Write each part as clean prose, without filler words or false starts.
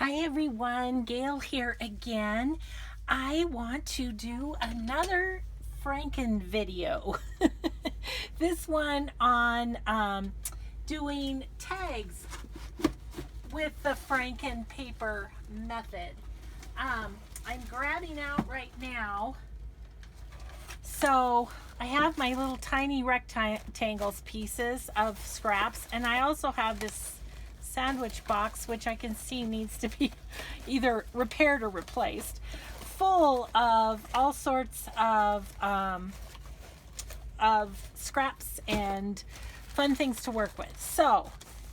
Hi everyone, Gail here again. I want to do another Franken video. This one on doing tags with the Franken paper method. I'm grabbing out right now. So I have my little tiny rectangles pieces of scraps, and I also have this sandwich box, which I can see needs to be either repaired or replaced, full of all sorts of scraps and fun things to work with. So,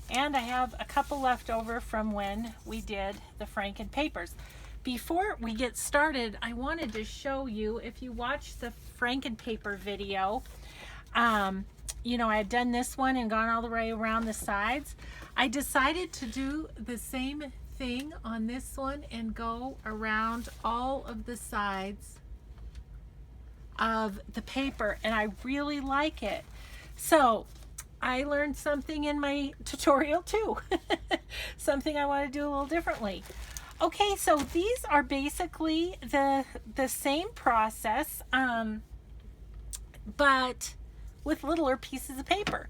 and I have a couple left over from when we did the Franken papers. Before we get started, I wanted to show you, if you watch the Franken paper video, you know, I had done this one and gone all the way around the sides. I decided to do the same thing on this one and go around all of the sides of the paper, and I really like it. So I learned something in my tutorial too. Something I want to do a little differently. Okay, so these are basically the same process, but with littler pieces of paper.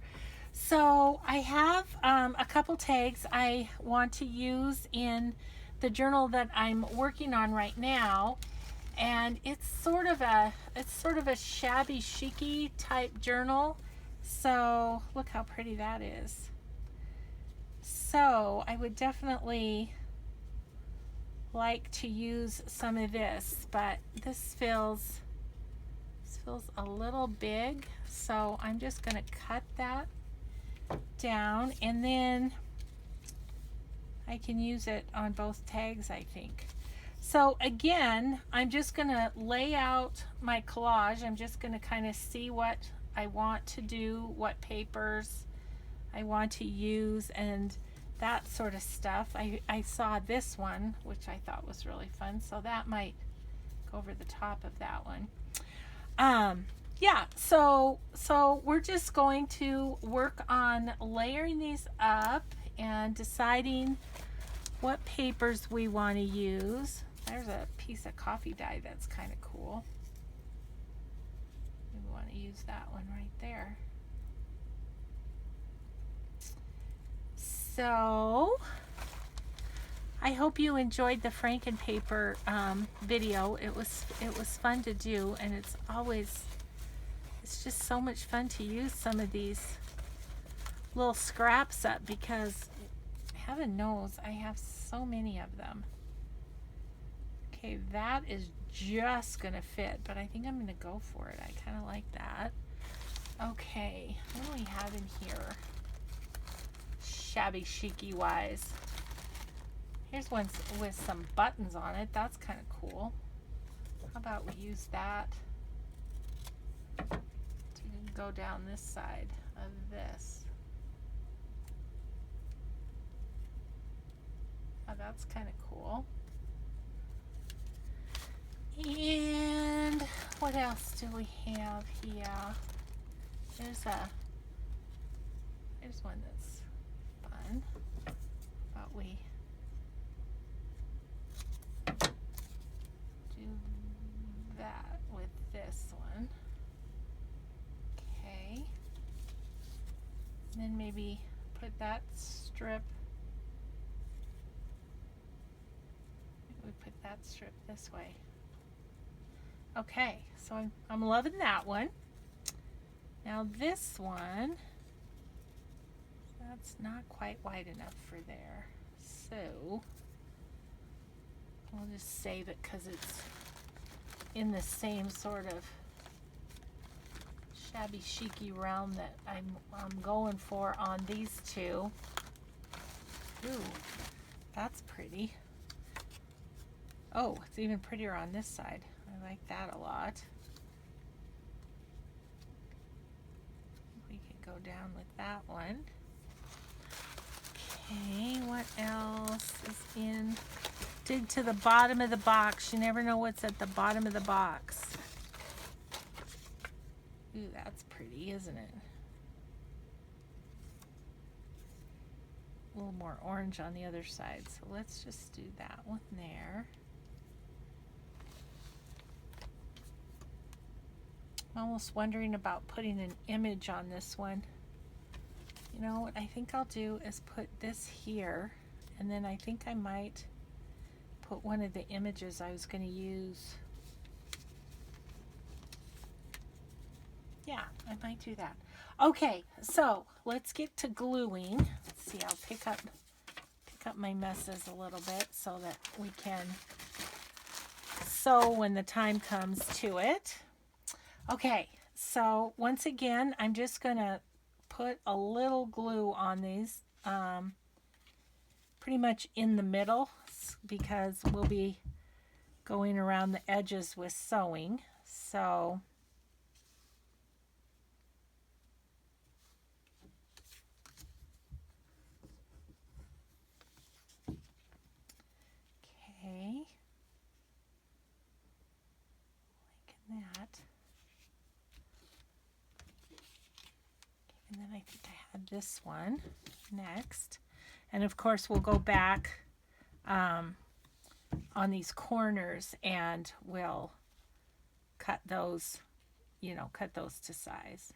So I have a couple tags I want to use in the journal that I'm working on right now, and it's sort of a shabby chicy type journal. So look how pretty that is. So I would definitely like to use some of this, but this feels a little big, so I'm just going to cut that down, and then I can use it on both tags, I think. So again, I'm just going to lay out my collage. I'm just going to kind of see what I want to do, what papers I want to use, and that sort of stuff. I saw this one, which I thought was really fun, so that might go over the top of that one. Yeah, so we're just going to work on layering these up and deciding what papers we want to use. There's a piece of coffee dye that's kind of cool. We want to use that one right there. So I hope you enjoyed the Franken paper video. It was fun to do, and it's just so much fun to use some of these little scraps up, because heaven knows I have so many of them. Okay, that is just gonna fit, but I think I'm gonna go for it. I kind of like that. Okay, what do we have in here? Shabby chicy wise. Here's one with some buttons on it. That's kind of cool. How about we use that to go down this side of this? Oh, that's kind of cool. And what else do we have here? There's one that's fun. How about we do that with this one? Okay. And then maybe put that strip. We put that strip this way. Okay, so I'm loving that one. Now this one, that's not quite wide enough for there, so we'll just save it because it's in the same sort of shabby chicy realm that I'm going for on these two. Ooh, that's pretty. Oh, it's even prettier on this side. I like that a lot. We can go down with that one. Okay, what else is in? Dig to the bottom of the box. You never know what's at the bottom of the box. Ooh, that's pretty, isn't it? little more orange on the other side. So let's just do that one there. I'm almost wondering about putting an image on this one. You know what I think I'll do is put this here, and then I think I might put one of the images I was going to use. Yeah, I might do that. Okay, so let's get to gluing. Let's see, I'll pick up my messes a little bit so that we can sew when the time comes to it. Okay, so once again, I'm just going to put a little glue on these, pretty much in the middle, because we'll be going around the edges with sewing. So okay, like that. And then I think I had this one next. And of course we'll go back on these corners and we'll cut those, cut those to size.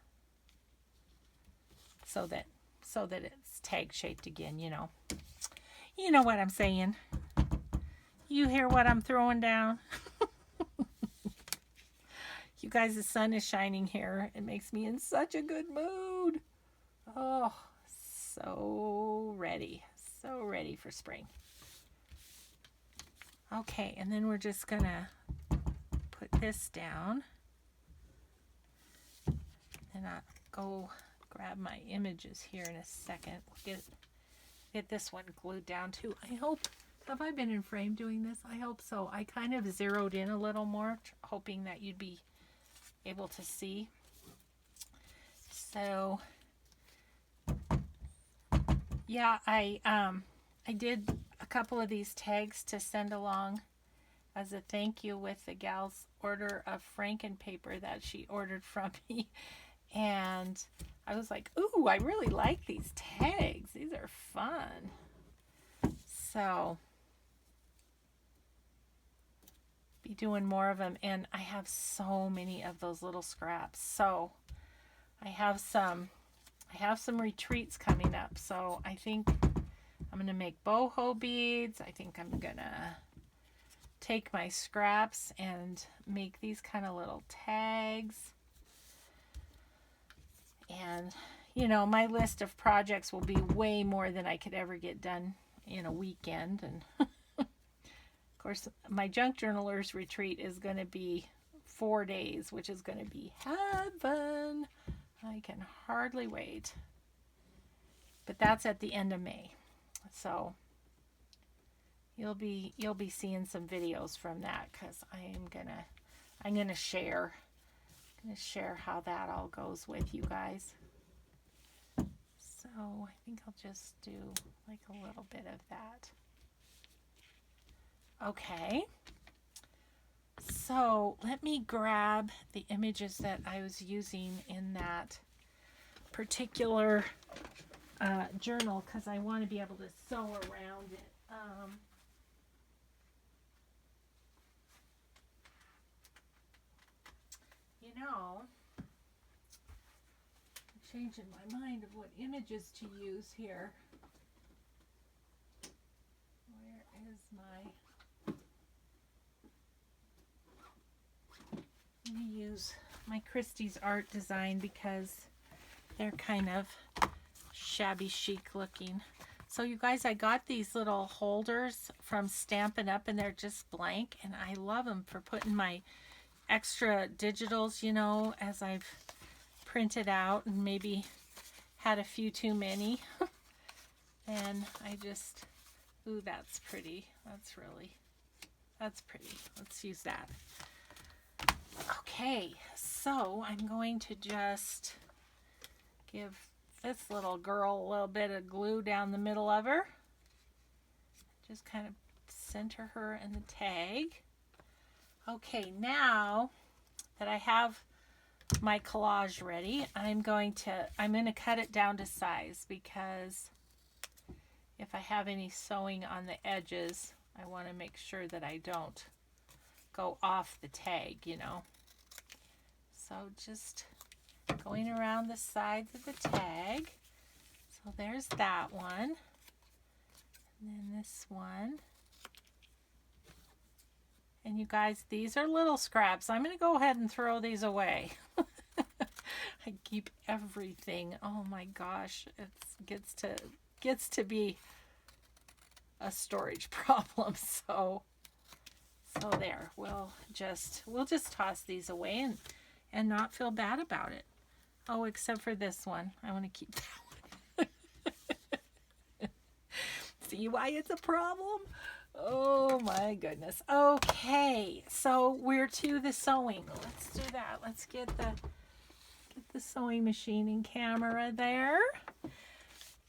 So that it's tag shaped again, You know what I'm saying. You hear what I'm throwing down? You guys, the sun is shining here. It makes me in such a good mood. Oh, so ready for spring. Okay, and then we're just gonna put this down. And I'll go grab my images here in a second. We'll get this one glued down too. I hope, have I been in frame doing this? I hope so. I kind of zeroed in a little more, hoping that you'd be able to see. So yeah, I did a couple of these tags to send along as a thank you with the gal's order of Franken paper that she ordered from me. And I was like, ooh, I really like these tags. These are fun. So be doing more of them, and I have so many of those little scraps. So I have some retreats coming up, so I think I'm gonna make boho beads. I think I'm gonna take my scraps and make these kind of little tags. And my list of projects will be way more than I could ever get done in a weekend. And of course, my junk journalers retreat is going to be 4 days, which is going to be heaven. I can hardly wait. But that's at the end of May. So you'll be seeing some videos from that, because I'm gonna share how that all goes with you guys. So I think I'll just do like a little bit of that. Okay, so let me grab the images that I was using in that particular journal, because I want to be able to sew around it. I'm changing my mind of what images to use here. Where is my... I'm going to use my Christie's art design because they're kind of shabby chic looking. So you guys, I got these little holders from Stampin' Up, and they're just blank, and I love them for putting my extra digitals, as I've printed out and maybe had a few too many. And I just, ooh, that's pretty. That's pretty. Let's use that. Okay, so I'm going to just give this little girl a little bit of glue down the middle of her. Just kind of center her in the tag. Okay, now that I have my collage ready, I'm going to cut it down to size, because if I have any sewing on the edges, I want to make sure that I don't go off the tag, you know. So just going around the sides of the tag. So there's that one. And then this one. And you guys, these are little scraps. I'm going to go ahead and throw these away. I keep everything. Oh my gosh, it gets to be a storage problem. So there. We'll just toss these away and not feel bad about it. Oh, except for this one. I want to keep that one. See why it's a problem? Oh my goodness. Okay, so we're to the sewing. Let's do that. Let's get the sewing machine and camera there.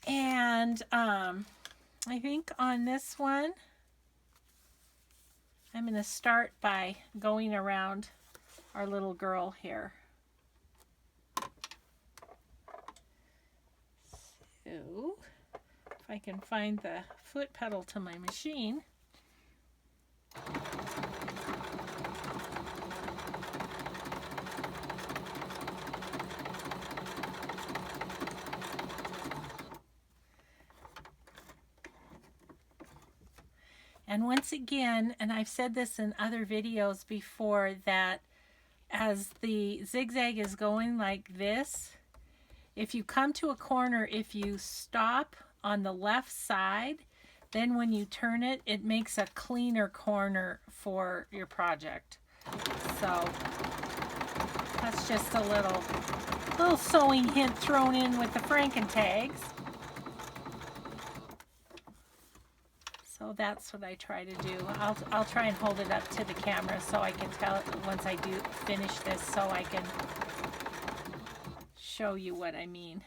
And I think on this one, I'm going to start by going around our little girl here. So, if I can find the foot pedal to my machine. And once again, and I've said this in other videos before, that as the zigzag is going like this, if you come to a corner, if you stop on the left side, then when you turn it, it makes a cleaner corner for your project. So that's just a little sewing hint thrown in with the FrankenTags. So that's what I try to do. I'll try and hold it up to the camera so I can tell once I do finish this, so I can show you what I mean.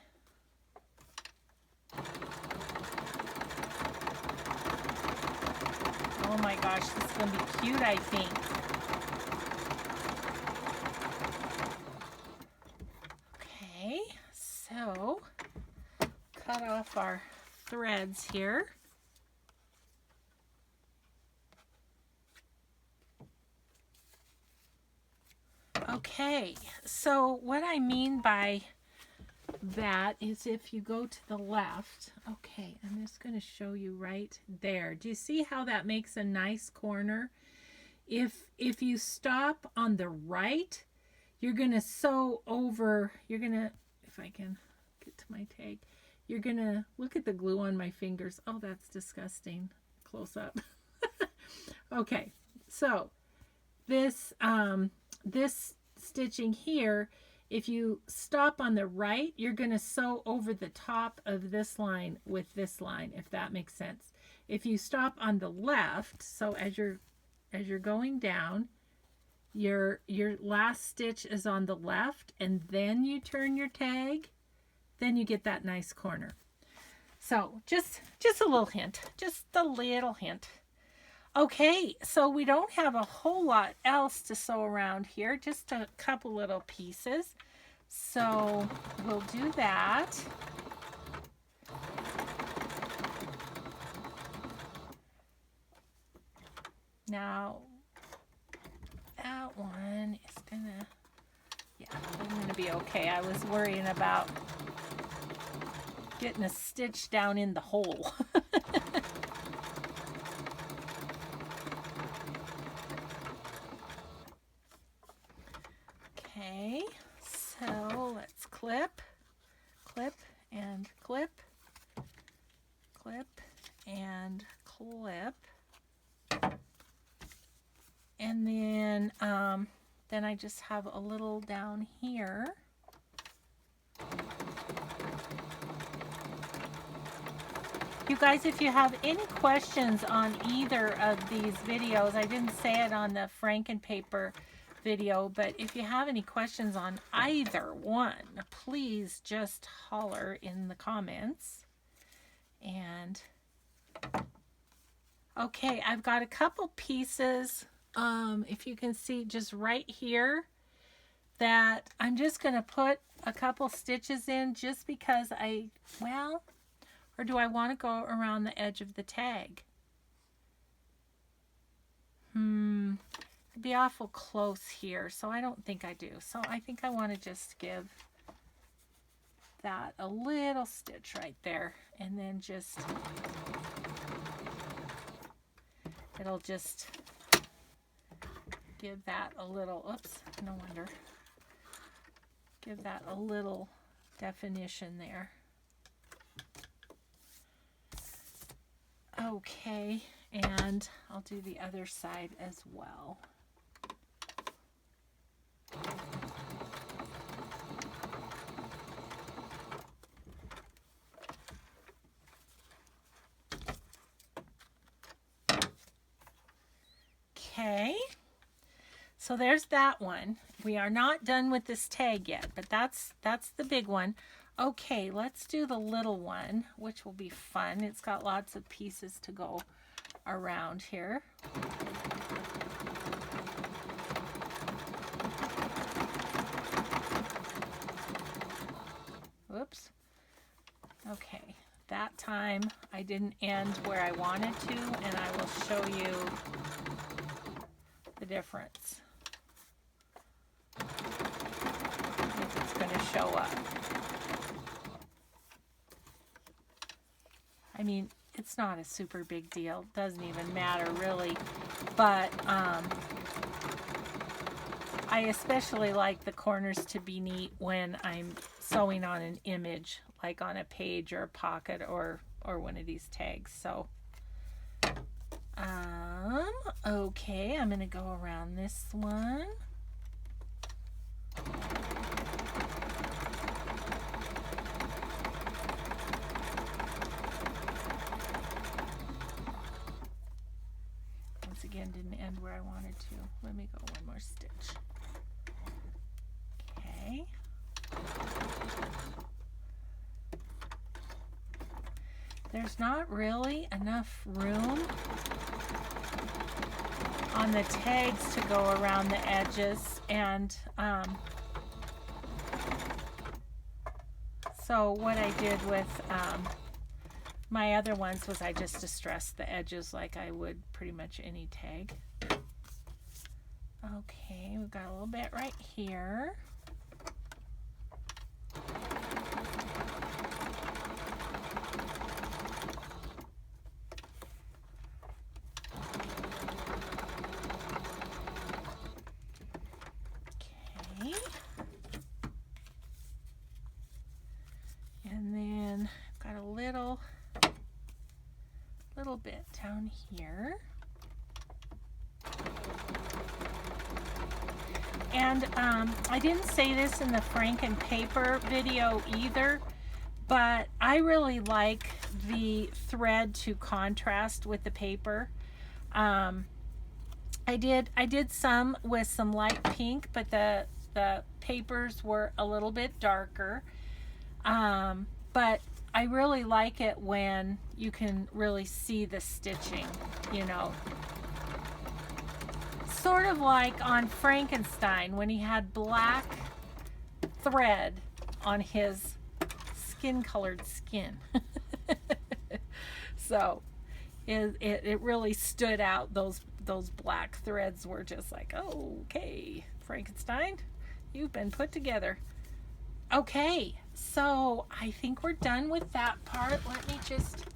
Oh my gosh, this is going to be cute, I think. Okay, so cut off our threads here. Okay, so what I mean by that is if you go to the left, okay, I'm just going to show you right there. Do you see how that makes a nice corner? If you stop on the right, you're going to sew over, you're going to, if I can get to my tag, you're going to, look at the glue on my fingers. Oh, that's disgusting. Close up. Okay, so this stitching here, if you stop on the right, you're going to sew over the top of this line with this line, if that makes sense. If you stop on the left, so as you're going down, your last stitch is on the left, and then you turn your tag, then you get that nice corner. So just a little hint, just a little hint. Okay, so we don't have a whole lot else to sew around here, just a couple little pieces. So we'll do that. Now, that one is gonna, yeah, I'm gonna be okay. I was worrying about getting a stitch down in the hole. Okay, so let's clip, clip, and clip, clip, and clip. And then I just have a little down here. You guys, if you have any questions on either of these videos, I didn't say it on the Frankenpaper video, but if you have any questions on either one, please just holler in the comments. And okay, I've got a couple pieces, if you can see just right here, that I'm just going to put a couple stitches in just because Or do I want to go around the edge of the tag? It'd be awful close here, so I don't think I do. So I think I want to just give that a little stitch right there, and then just, it'll just give that a little, oops, no wonder, give that a little definition there. Okay, and I'll do the other side as well. Okay, so there's that one. We are not done with this tag yet, but that's the big one. Okay, let's do the little one, which will be fun. It's got lots of pieces to go around here. Whoops. Okay, that time I didn't end where I wanted to, and I will show you the difference. If it's going to show up. I mean, it's not a super big deal. Doesn't even matter really. But I especially like the corners to be neat when I'm sewing on an image, like on a page or a pocket or one of these tags. So, okay, I'm going to go around this one. Again, didn't end where I wanted to. Let me go one more stitch. Okay. There's not really enough room on the tags to go around the edges, and so what I did with my other ones was I just distressed the edges like I would pretty much any tag. Okay, we've got a little bit right here. Okay. And then got a little bit down here. And I didn't say this in the Franken paper video either, but I really like the thread to contrast with the paper. I did some with some light pink, but the papers were a little bit darker. But I really like it when you can really see the stitching, you know. Sort of like on Frankenstein when he had black thread on his skin-colored skin. So it really stood out. Those black threads were just like, oh, okay, Frankenstein, you've been put together. Okay, so I think we're done with that part. Let me just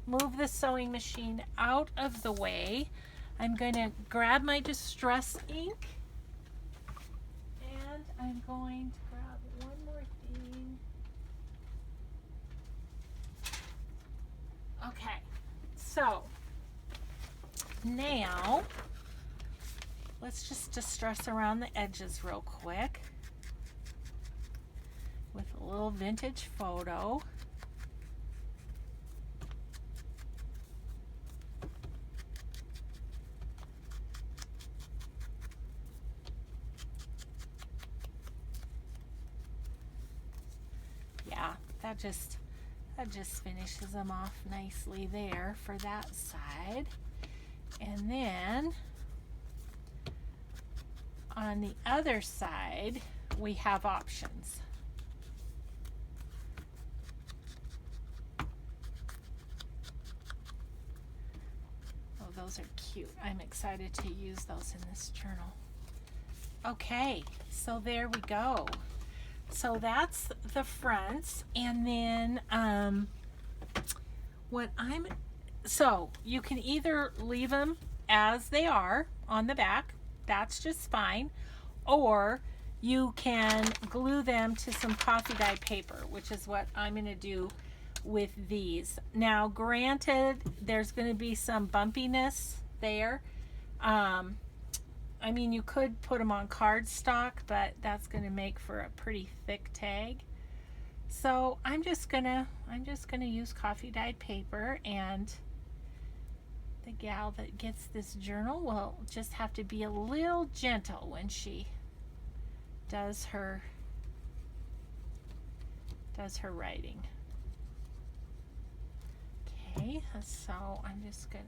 move the sewing machine out of the way. I'm going to grab my distress ink, and I'm going to grab one more thing. Okay, so now let's just distress around the edges real quick with a little vintage photo. Yeah, that just finishes them off nicely there for that side. And then on the other side, we have options. those are cute. I'm excited to use those in this journal. Okay, so there we go. So that's the fronts, and then so you can either leave them as they are on the back, that's just fine, or you can glue them to some coffee dye paper, which is what I'm going to do with these. Now, granted, there's going to be some bumpiness there. I mean, you could put them on cardstock, but that's going to make for a pretty thick tag. So I'm just gonna use coffee dyed paper, and the gal that gets this journal will just have to be a little gentle when she does her writing. Okay, so I'm just gonna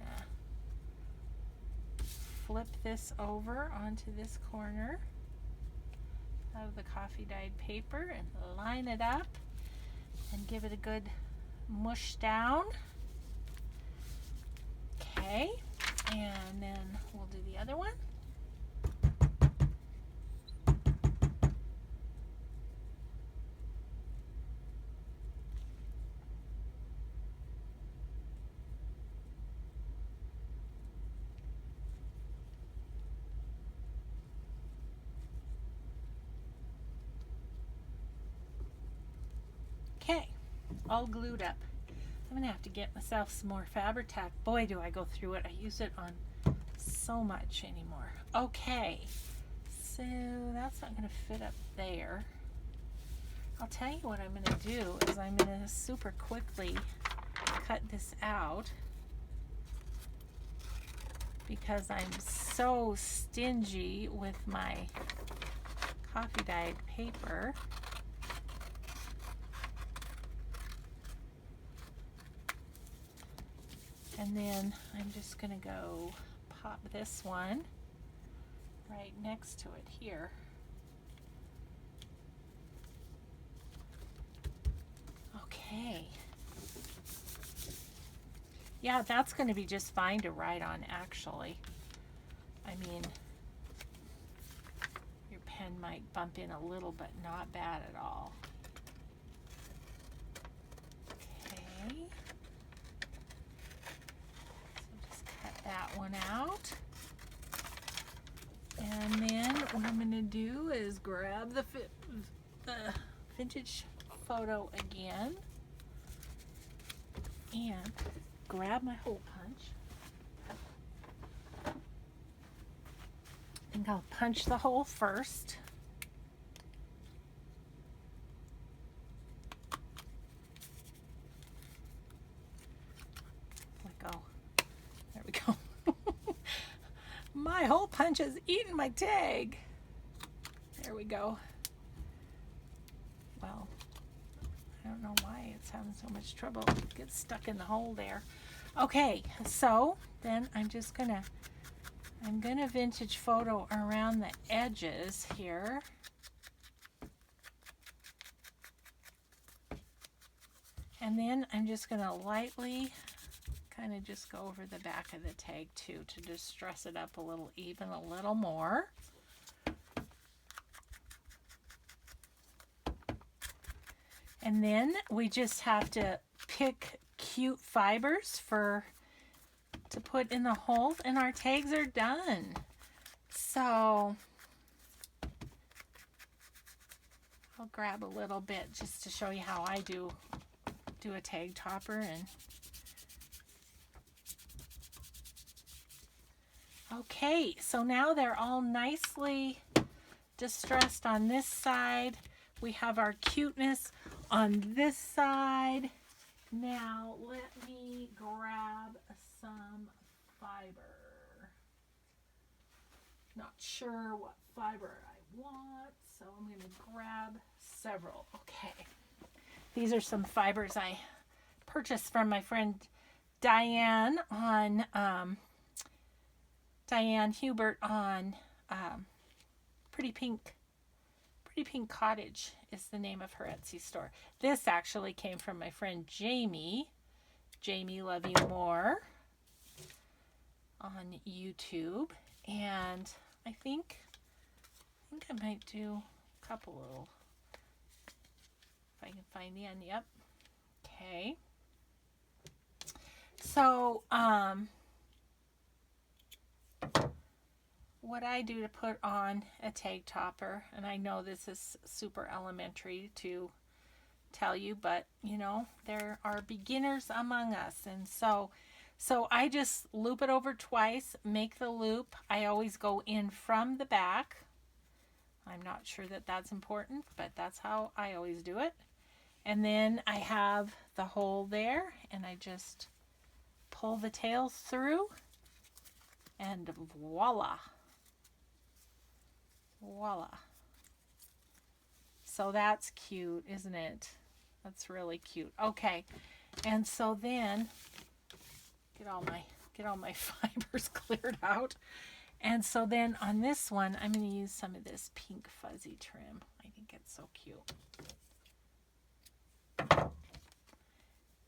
flip this over onto this corner of the coffee dyed paper and line it up and give it a good mush down. Okay, and then we'll do the other one. Okay, all glued up. I'm gonna have to get myself some more Fabri-Tac. Boy, do I go through it. I use it on so much anymore. Okay, so that's not gonna fit up there. I'll tell you what I'm gonna do is I'm gonna super quickly cut this out because I'm so stingy with my coffee dyed paper. And then I'm just going to go pop this one right next to it here. Okay. Yeah, that's going to be just fine to write on, actually. I mean, your pen might bump in a little, but not bad at all. Okay. That one out, and then what I'm going to do is grab the vintage photo again and grab my hole punch. I think I'll punch the hole first. Let go. There we go. My hole punch has eaten my tag. There we go. Well, I don't know why it's having so much trouble. It gets stuck in the hole there. Okay, so then I'm gonna vintage photo around the edges here. And then I'm just gonna lightly kind of just go over the back of the tag too to just dress it up a little, even a little more. And then we just have to pick cute fibers to put in the holes, and our tags are done. So I'll grab a little bit just to show you how I do a tag topper. And okay, so now they're all nicely distressed on this side. We have our cuteness on this side. Now let me grab some fiber. Not sure what fiber I want, so I'm going to grab several. Okay, these are some fibers I purchased from my friend Diane on Diane Hubert on Pretty Pink Cottage is the name of her Etsy store. This actually came from my friend Jamie. Jamie, love you more. on YouTube, and I think I might do a couple little, if I can find the end. Yep. Okay. So, what I do to put on a tag topper, and I know this is super elementary to tell you, but you know, there are beginners among us, and so I just loop it over twice, make the loop. I always go in from the back. I'm not sure that that's important, but that's how I always do it. And then I have the hole there, and I just pull the tails through, and voila. Voila. So that's cute, isn't it? That's really cute. Okay. And so then get all my fibers cleared out. And so then on this one, I'm going to use some of this pink fuzzy trim. I think it's so cute.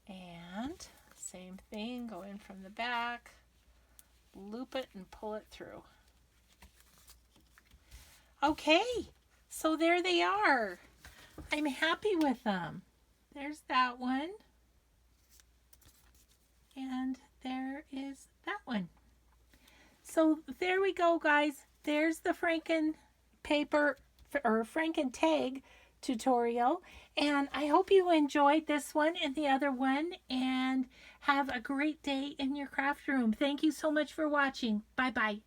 And same thing, go in from the back, loop it and pull it through. Okay, so there they are. I'm happy with them. There's that one. And there is that one. So there we go, guys. There's the Franken paper or FrankenTag tutorial. And I hope you enjoyed this one and the other one. And have a great day in your craft room. Thank you so much for watching. Bye-bye.